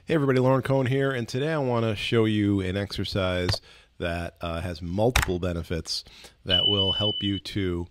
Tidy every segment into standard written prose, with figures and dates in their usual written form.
Hey everybody, Lauren Cohen here, and today I want to show you an exercise that has multiple benefits that will help you to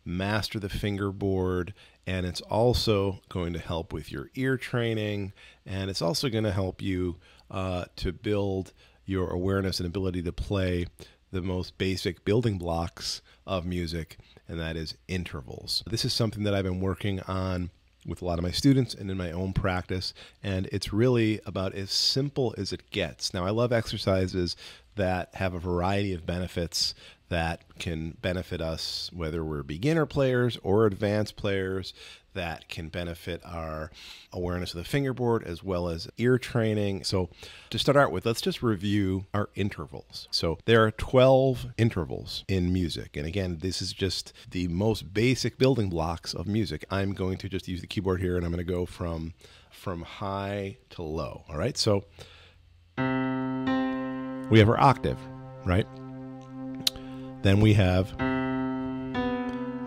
master the fingerboard, and it's also going to help with your ear training, and it's also going to help you to build your awareness and ability to play the most basic building blocks of music, and that is intervals. This is something that I've been working on with a lot of my students and in my own practice, and it's really about as simple as it gets. Now, I love exercises that have a variety of benefits that can benefit us, whether we're beginner players or advanced players, that can benefit our awareness of the fingerboard as well as ear training. So to start out with, let's just review our intervals. So there are 12 intervals in music. And again, this is just the most basic building blocks of music. I'm going to just use the keyboard here, and I'm going to go from high to low. All right. So we have our octave, right? Then we have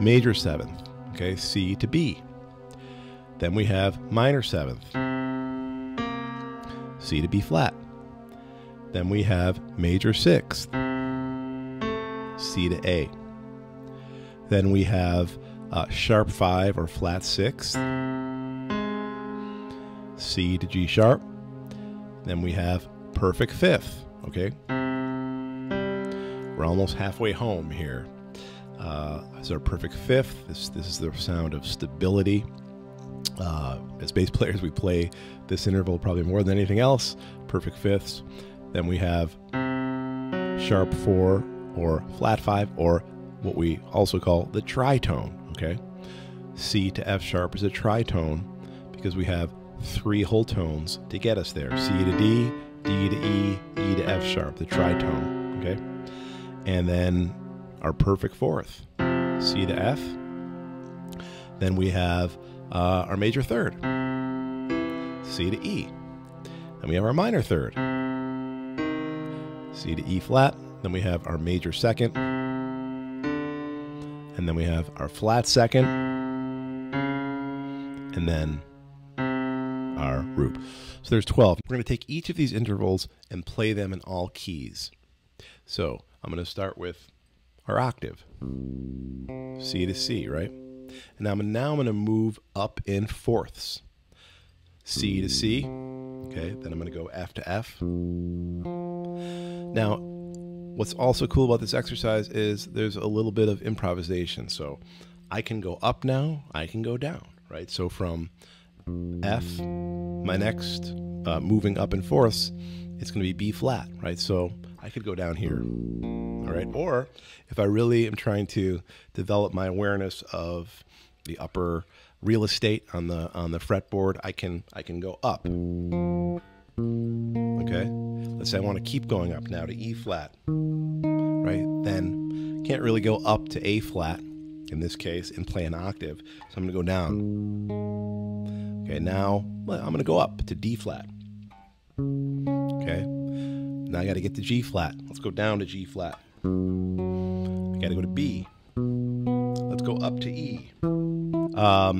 major seventh, okay, C to B. Then we have minor seventh, C to B flat. Then we have major sixth, C to A. Then we have sharp 5 or flat sixth, C to G sharp. Then we have perfect fifth, okay? We're almost halfway home here. This is our perfect fifth. This is the sound of stability. As bass players, we play this interval probably more than anything else. Perfect fifths. Then we have sharp 4 or flat 5, or what we also call the tritone. Okay, C to F sharp is a tritone because we have 3 whole tones to get us there. C to D, D to E, E to F sharp, the tritone. Okay, and then our perfect fourth, C to F. Then we have our major third, C to E. Then we have our minor third, C to E flat. Then we have our major second. And then we have our flat second. And then our root. So there's 12. We're going to take each of these intervals and play them in all keys. So I'm going to start with our octave, C to C, right? And now I'm going to move up in fourths, C to C. Okay, then I'm going to go F to F. Now, what's also cool about this exercise is there's a little bit of improvisation. So I can go up now, I can go down, right? So from F, my next moving up in fourths, it's going to be B flat, right? So I could go down here, all right? Or if I really am trying to develop my awareness of the upper real estate on the fretboard, I can go up. Okay? Let's say I want to keep going up now to E flat, right? Then can't really go up to A flat in this case and play an octave, so I'm going to go down. Okay, now I'm going to go up to D flat. Okay? Now I got to get to G flat. Let's go down to G flat. I got to go to B. Let's go up to E. Now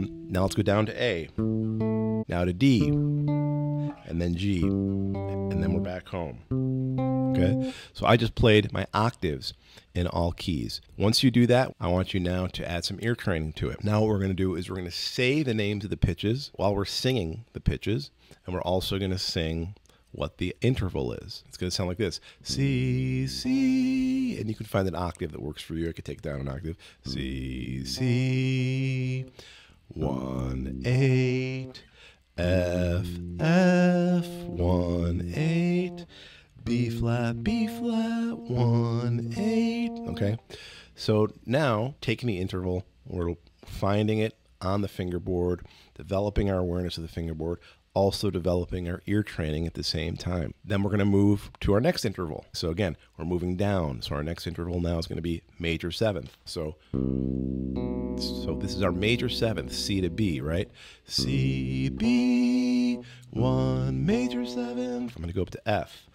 let's go down to A. Now to D. And then G. And then we're back home. Okay? So I just played my octaves in all keys. Once you do that, I want you now to add some ear training to it. Now what we're going to do is we're going to say the names of the pitches while we're singing the pitches, and we're also going to sing what the interval is. It's going to sound like this: C, C, and you can find an octave that works for you. I could take down an octave. C, C, 1, 8, F, F, 1, 8, B flat, 1, 8. Okay, so now taking the interval, we're finding it on the fingerboard, developing our awareness of the fingerboard, also developing our ear training at the same time. Then we're going to move to our next interval. So again, we're moving down. So our next interval now is going to be major seventh. So this is our major seventh, C to B, right? C, B, 1, major seventh. I'm going to go up to F.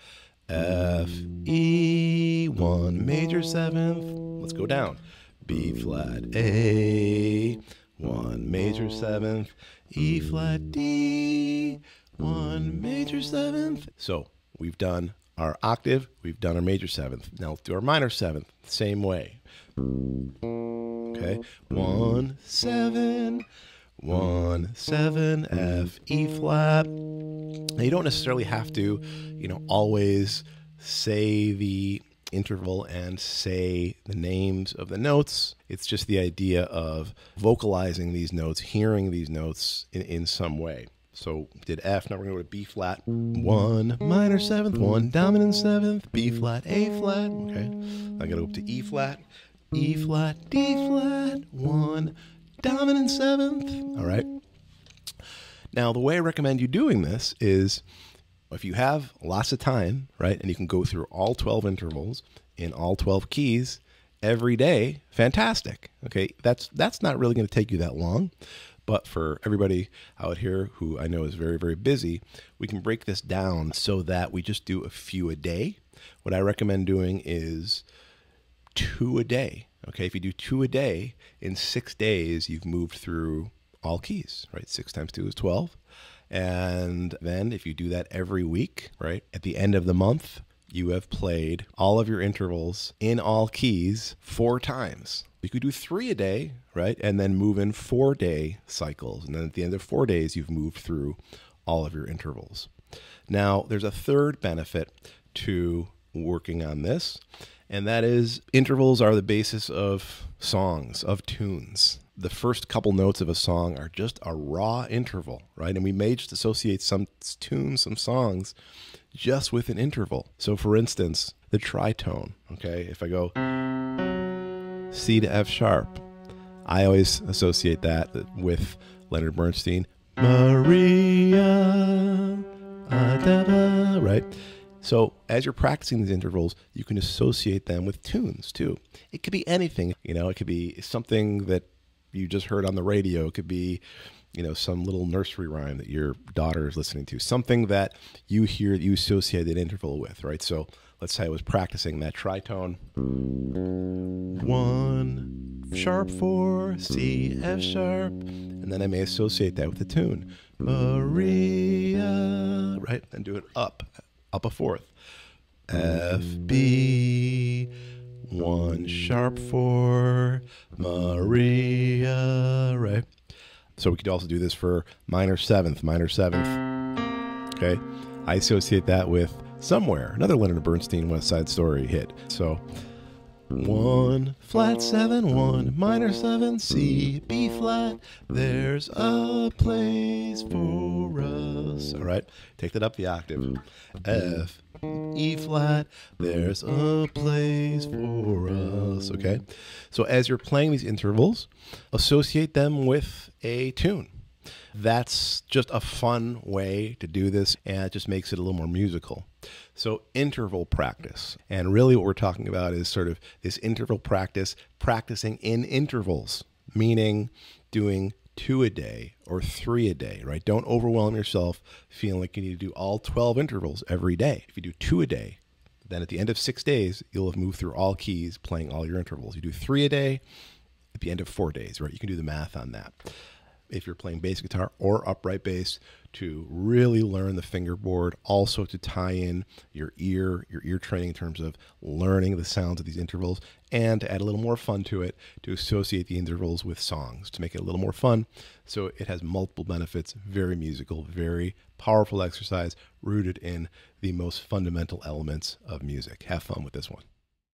F, E, 1, major seventh. Let's go down. B flat, A, 1, major seventh. E flat, D, 1 major 7th. So we've done our octave, we've done our major 7th. Now let's do our minor 7th, same way. Okay, 1 7, 1 7, F, E flat. Now you don't necessarily have to, always say the interval and say the names of the notes. It's just the idea of vocalizing these notes, hearing these notes in some way. So we did F, now we're going to go to B flat. 1 minor 7th, 1 dominant 7th, B flat, A flat. Okay, I got to go up to E flat, D flat, 1 dominant 7th. All right. Now the way I recommend you doing this is, if you have lots of time, right, and you can go through all 12 intervals in all 12 keys every day, fantastic. Okay, that's not really going to take you that long. But for everybody out here who I know is very, very busy, we can break this down so that we just do a few a day. What I recommend doing is 2 a day. Okay, if you do 2 a day, in 6 days, you've moved through all keys, right? 6 times 2 is 12. And then if you do that every week, right, at the end of the month, you have played all of your intervals in all keys 4 times. You could do 3 a day, right, and then move in 4-day cycles. And then at the end of 4 days, you've moved through all of your intervals. Now, there's a third benefit to working on this, and that is intervals are the basis of songs, of tunes. The first couple notes of a song are just a raw interval, right? And we may just associate some tunes, some songs, just with an interval. So for instance, the tritone, okay? If I go C to F sharp, I always associate that with Leonard Bernstein, Maria, Adaba, right? So as you're practicing these intervals, you can associate them with tunes too. It could be anything, it could be something that you just heard on the radio. It could be, some little nursery rhyme that your daughter is listening to, something that you hear that you associate an interval with, right? So let's say I was practicing that tritone. 1 sharp 4, C, F sharp, and then I may associate that with the tune. Maria, right? And do it up a fourth. F, B, 1 sharp 4, Maria, right? So we could also do this for minor 7th. Okay, I associate that with Somewhere, another Leonard Bernstein West Side Story hit. So 1 flat 7, 1 minor 7, C, B flat, there's a place for us. All right, take that up the octave. F, E flat, there's a place for us. Okay, so as you're playing these intervals, associate them with a tune. That's just a fun way to do this, and it just makes it a little more musical. So interval practice, and really what we're talking about is sort of this interval practice, practicing in intervals, meaning doing 2 a day or 3 a day, right? Don't overwhelm yourself feeling like you need to do all 12 intervals every day. If you do 2 a day, then at the end of 6 days, you'll have moved through all keys playing all your intervals. You do 3 a day at the end of 4 days, right? You can do the math on that. If you're playing bass guitar or upright bass, to really learn the fingerboard, also to tie in your ear training in terms of learning the sounds of these intervals, and to add a little more fun to it, to associate the intervals with songs, to make it a little more fun. So it has multiple benefits, very musical, very powerful exercise, rooted in the most fundamental elements of music. Have fun with this one.